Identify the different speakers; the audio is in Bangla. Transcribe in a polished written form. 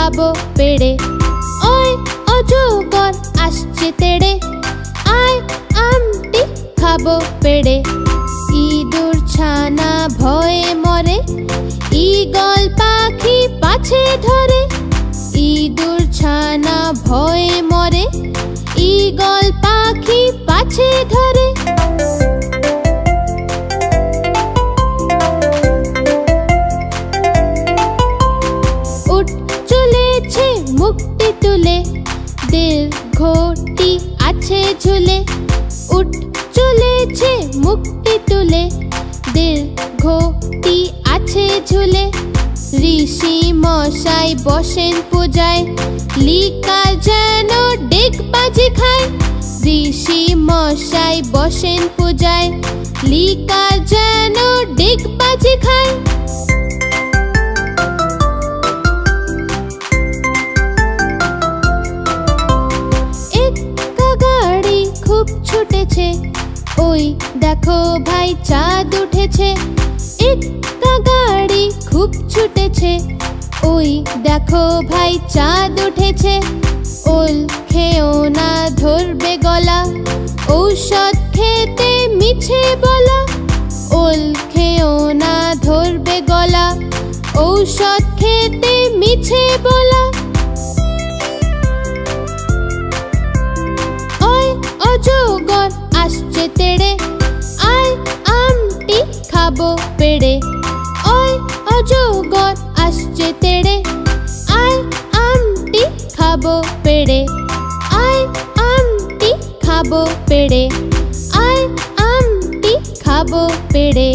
Speaker 1: খাবো পেড়ে। ওই অজগর আসছে তেড়ে, আয় আমটি খাবো পেড়ে। ইঁদুর ছানা ভয়ে মরে, ঈগল পাখি পাছে ধরে। ইঁদুর ছানা ভয়ে মরে, ঈগল পাখি পাছে ধরে। উঠ চলেছে মুখটি তুলে, দীর্ঘটি আছে ঝুলে। উঠ চলেছে মুখটি তুলে, দীর্ঘটি আছে ঝুলে। ঋষি মশাই বসেন পূজায়, লিকার যেন ডেকবাজি খায়। ঋষি মশাই বসেন পূজায়, লিকার যেন ডেকবাজি খায়। একটা গাড়ি খুব ছুটেছে, ওই দেখো ভাই চাঁদ উঠেছে। একটা গাড়ি খুব ছুটেছে, ওই দেখো ভাই চাঁদ উঠেছে। ওল খেও না ধরবে গলা, ঔষধ খেতে মিছে বলা। ওল খেও না ধরবে গলা, ঔষধ খেতে মিছে বলা। ওই অজগর আসছে তেড়ে, আয় আমটি খাবো পেড়ে। ওই অজগর আসছে তেড়ে, আয় আমটি খাবো পেড়ে। আয় আমটি খাবো পেড়ে, আয় আমটি খাবো পেড়ে।